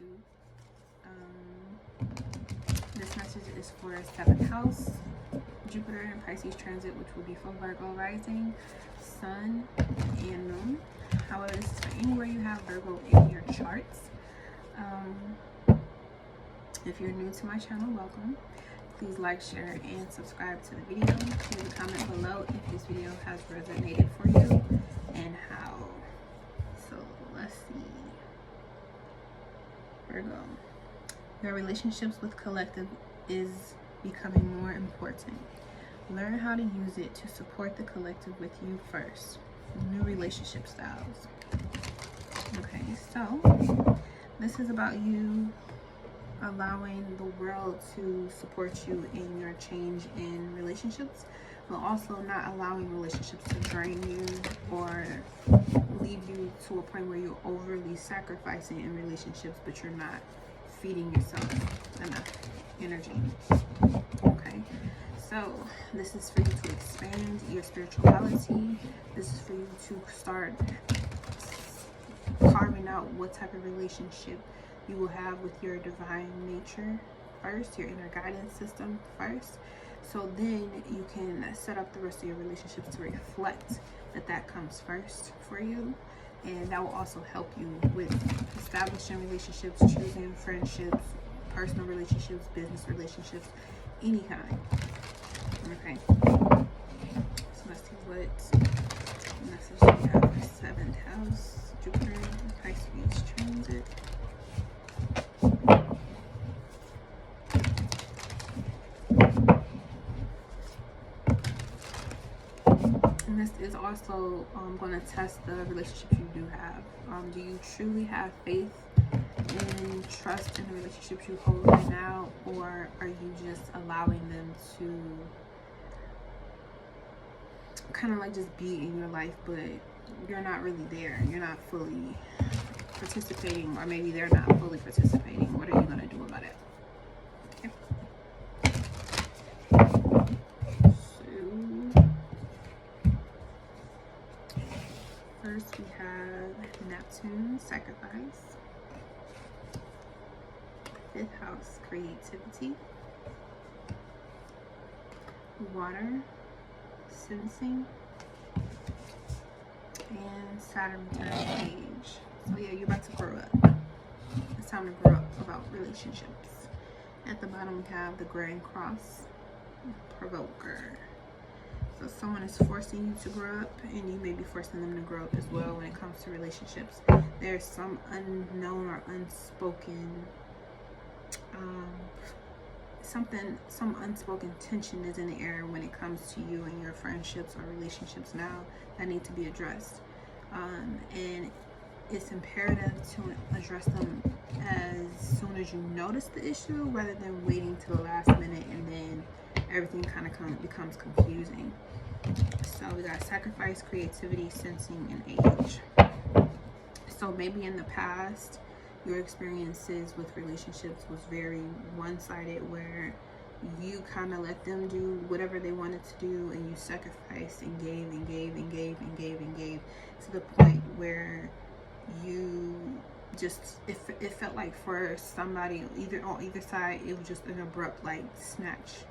YouTube. This message is for 7th house, Jupiter and Pisces transit, which will be for Virgo rising, Sun, and Moon. However, this is for anywhere you have Virgo in your charts. If you're new to my channel, welcome. Please like, share, and subscribe to the video. Leave a comment below if this video has resonated for you and how. So let's see. Virgo. Your relationships with collective is becoming more important. Learn how to use it to support the collective with you first. New relationship styles. Okay, so this is about you allowing the world to support you in your change in relationships, but also not allowing relationships to drain you or leave you to a point where you're overly sacrificing in relationships, but you're not feeding yourself enough energy. Okay, so this is for you to expand your spirituality. This is for you to start carving out what type of relationship you will have with your divine nature first, your inner guidance system first, so then you can set up the rest of your relationships to reflect that comes first for you, and that will also help you with establishing relationships, choosing friendships, personal relationships, business relationships, any kind. Okay, so let's see what message we have for 7th house, Jupiter, Pisces transit. And this is also going to test the relationships you do have. Do you truly have faith and trust in the relationships you hold right now, or are you just allowing them to kind of like just be in your life, but you're not really there? You're not fully participating, or maybe they're not fully participating. What are you going to do about it? Okay. First, we have Neptune, sacrifice. 5th house, creativity. Water, sensing. And Saturn returns age. So yeah, you're about to grow up. It's time to grow up about relationships. At the bottom, we have the Grand Cross, provoker. So someone is forcing you to grow up, and you may be forcing them to grow up as well when it comes to relationships. There's some unknown or unspoken, some unspoken tension is in the air when it comes to you and your friendships or relationships now that need to be addressed. And it's imperative to address them as soon as you notice the issue, rather than waiting till the last minute and then everything kind of becomes confusing. So we got sacrifice, creativity, sensing, and age. So maybe in the past, your experiences with relationships was very one-sided, where you kind of let them do whatever they wanted to do, and you sacrificed and gave and gave and gave and gave and gave, to the point where you just, it felt like for somebody on either side, it was just an abrupt like snatch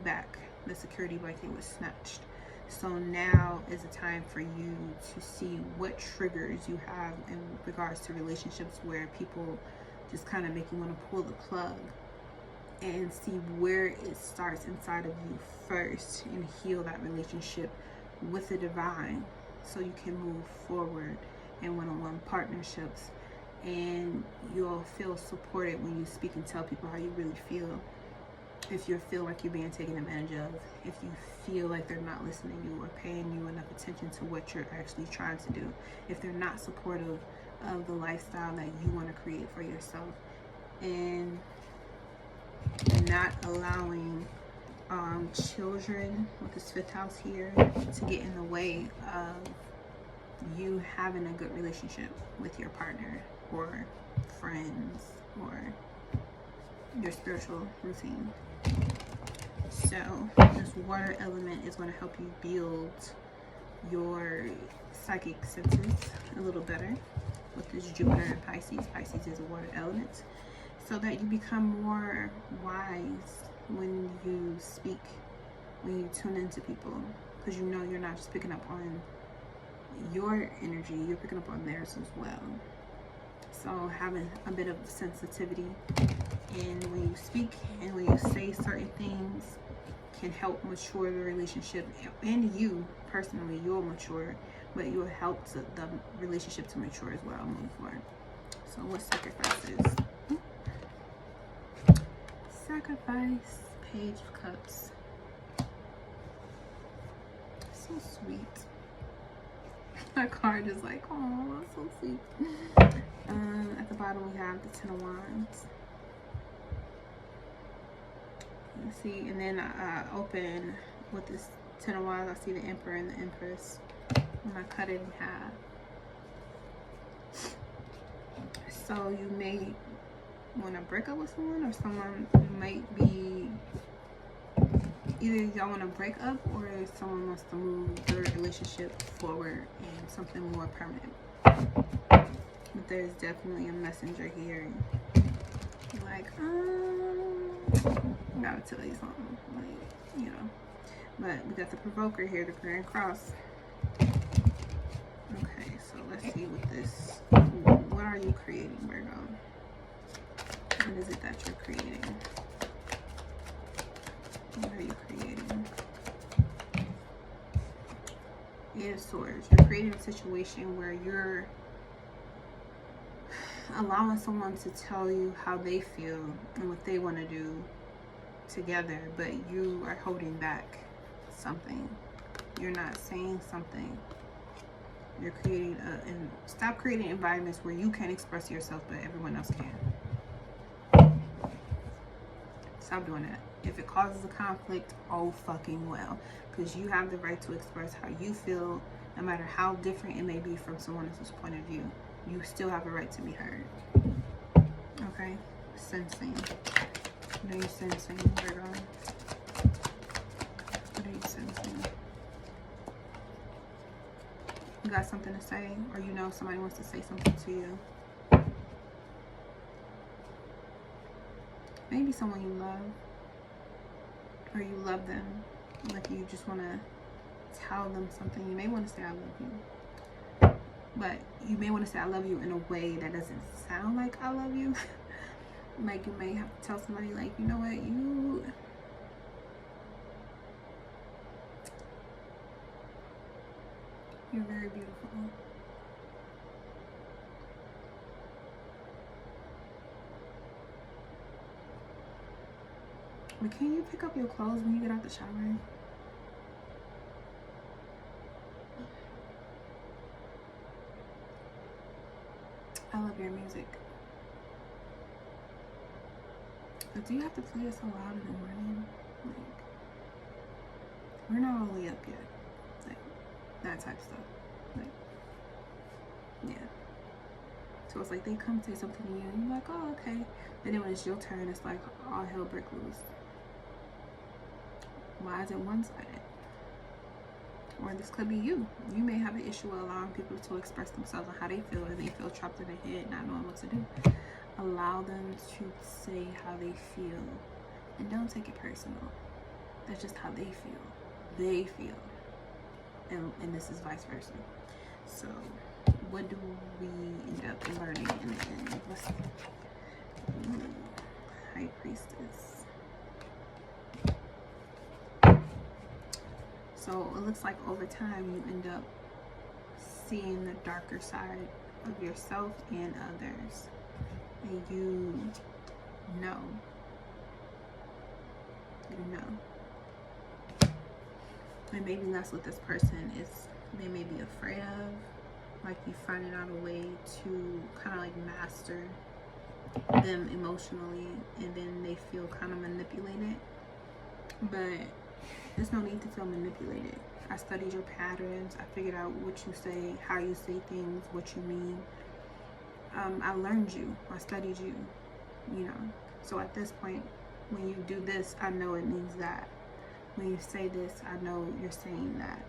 back. The security blanket was snatched. So now is a time for you to see what triggers you have in regards to relationships, where people just kind of make you want to pull the plug, and see where it starts inside of you first, and heal that relationship with the divine, so you can move forward in one-on-one partnerships, and you'll feel supported when you speak and tell people how you really feel. If you feel like you're being taken advantage of, if you feel like they're not listening to you or paying you enough attention to what you're actually trying to do, if they're not supportive of the lifestyle that you want to create for yourself, and not allowing children with this 5th house here to get in the way of you having a good relationship with your partner or friends or your spiritual routine. So this water element is going to help you build your psychic senses a little better. with this Jupiter and Pisces. Pisces is a water element. So that you become more wise when you speak, when you tune into people, because you know you're not just picking up on your energy, you're picking up on theirs as well. So having a bit of sensitivity and when you speak and when you say certain things can help mature the relationship, and you personally, you'll mature, but you'll help the relationship to mature as well moving forward. So what sacrifices? Sacrifice, Page of Cups. So sweet. That card is like, oh, that's so sweet. At the bottom we have the Ten of Wands. You see, and then I open with this Ten of Wands. I see the Emperor and the Empress. When I cut it in half. So you may want to break up with someone, or someone might be, either y'all want to break up or someone wants to move the relationship forward and something more permanent. But there's definitely a messenger here. Like, I gotta tell you something, like, you know. But we got the Provoker here, the Grand Cross. Okay, so let's see what this, what are you creating, Virgo? What is it that you're creating? What are you creating? Eight of Swords. You're creating a situation where you're allowing someone to tell you how they feel and what they want to do together, but you are holding back something. You're not saying something. You're creating and stop creating environments where you can't express yourself but everyone else can. Stop doing that. If it causes a conflict, oh fucking well, because you have the right to express how you feel, no matter how different it may be from someone else's point of view. You still have a right to be heard. Okay? Sensing. What are you sensing, Virgo? What are you sensing? You got something to say, or you know somebody wants to say something to you. Maybe someone you love, or you love them, like you just want to tell them something. You may want to say I love you, but you may want to say I love you in a way that doesn't sound like I love you. Like you may have to tell somebody, like, you know what, you're very beautiful. But can you pick up your clothes when you get out the shower? I love your music. But do you have to play it so loud in the morning? Like, we're not all the way up yet. Like, that type of stuff. Like, yeah. So it's like they come say something to you and you're like, oh, okay. But then when it's your turn, it's like all hell break loose. Why is it one-sided? Or this could be you. You may have an issue with allowing people to express themselves and how they feel, and they feel trapped in their head, not knowing what to do. Allow them to say how they feel, and don't take it personal. That's just how they feel. They feel, and this is vice versa. So, what do we end up learning in the end? Let's see. High Priestess. So it looks like over time you end up seeing the darker side of yourself and others, and you know. And maybe that's what this person is, they may be afraid of, like you finding out a way to kind of like master them emotionally, and then they feel kind of manipulated. But there's no need to feel manipulated. I studied your patterns. I figured out what you say, how you say things, what you mean. I learned you. I studied you, you know. So at this point, when you do this, I know it means that. When you say this, I know you're saying that.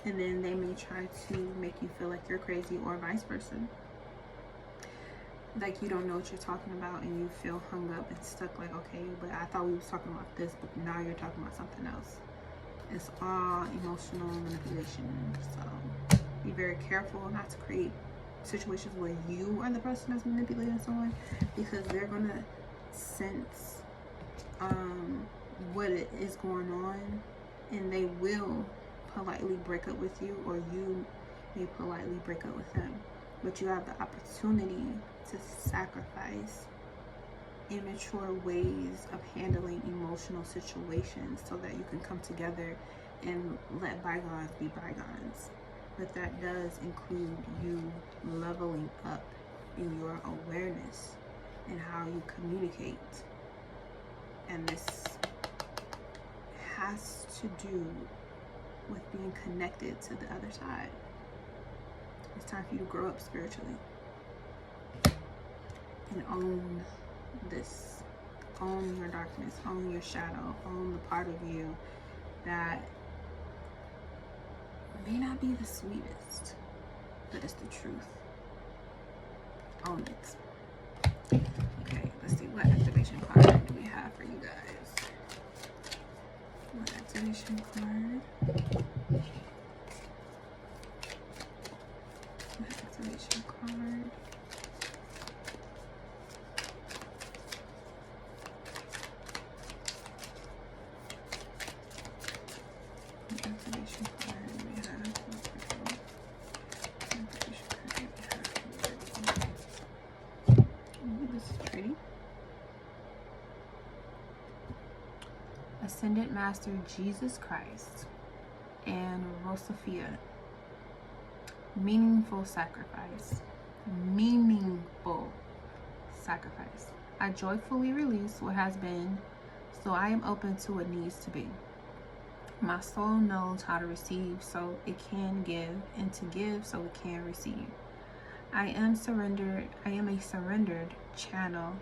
And then they may try to make you feel like you're crazy, or vice versa. Like you don't know what you're talking about and you feel hung up and stuck, like, okay, but I thought we was talking about this, but now you're talking about something else. It's all emotional manipulation. So be very careful not to create situations where you are the person that's manipulating someone, because they're gonna sense what it is going on, and they will politely break up with you, or you may politely break up with them. But you have the opportunity to sacrifice immature ways of handling emotional situations so that you can come together and let bygones be bygones. But that does include you leveling up in your awareness and how you communicate. And this has to do with being connected to the other side. It's time for you to grow up spiritually and own this. Own your darkness, own your shadow, own the part of you that may not be the sweetest, but it's the truth. Own it. Okay, let's see, what activation card do we have for you guys? What activation card? What activation card? What activation card do we have? Ooh, this is pretty. Ascended Master Jesus Christ and Rosafia. Meaningful sacrifice. Meaningful sacrifice. I joyfully release what has been, so I am open to what needs to be. My soul knows how to receive so it can give, and to give so it can receive. I am a surrendered channel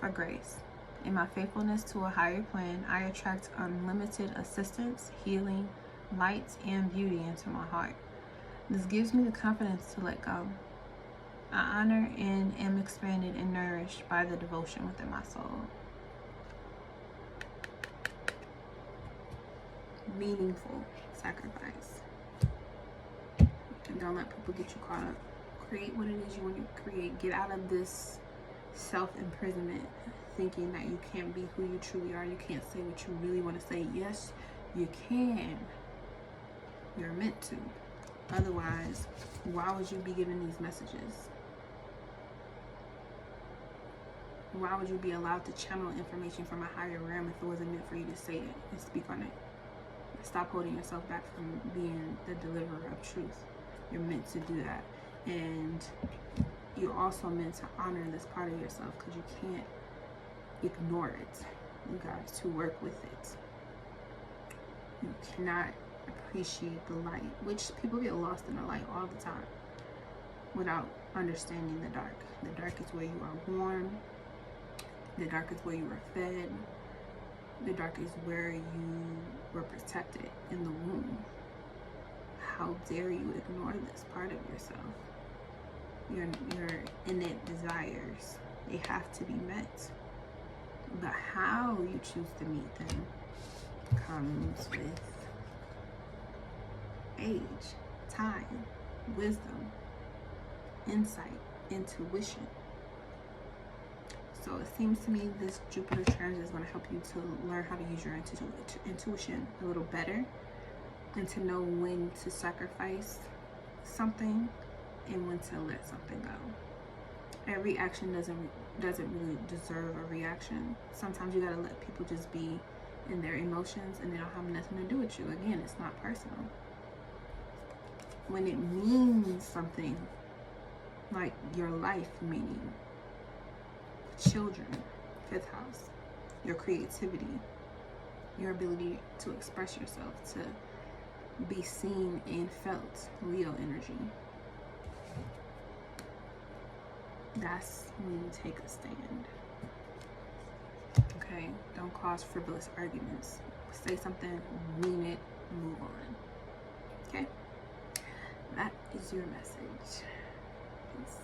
for grace. In my faithfulness to a higher plan, I attract unlimited assistance, healing, light, and beauty into my heart. This gives me the confidence to let go. I honor and am expanded and nourished by the devotion within my soul. Meaningful sacrifice. And don't let people get you caught up. Create what it is you want to create. Get out of this self-imprisonment, thinking that you can't be who you truly are. You can't say what you really want to say. Yes, you can. You're meant to. Otherwise, why would you be given these messages? Why would you be allowed to channel information from a higher realm if it wasn't meant for you to say it and speak on it? Stop holding yourself back from being the deliverer of truth. You're meant to do that. And you're also meant to honor this part of yourself, because you can't ignore it. You got to work with it. You cannot appreciate the light, which people get lost in the light all the time without understanding the dark. The dark is where you are born. The dark is where you were fed. The dark is where you were protected in the womb. How dare you ignore this part of yourself? Your innate desires, they have to be met. But how you choose to meet them comes with age, time, wisdom, insight, intuition. So it seems to me this Jupiter transit is going to help you to learn how to use your intuition a little better, and to know when to sacrifice something and when to let something go. Every action doesn't really deserve a reaction. Sometimes you gotta let people just be in their emotions, and they don't have nothing to do with you. Again, it's not personal. When it means something, like your life meaning, children, 5th house, your creativity, your ability to express yourself, to be seen and felt, Leo energy. That's when you take a stand. Okay? Don't cause frivolous arguments. Say something, mean it, move on. Okay? That is your message. Peace.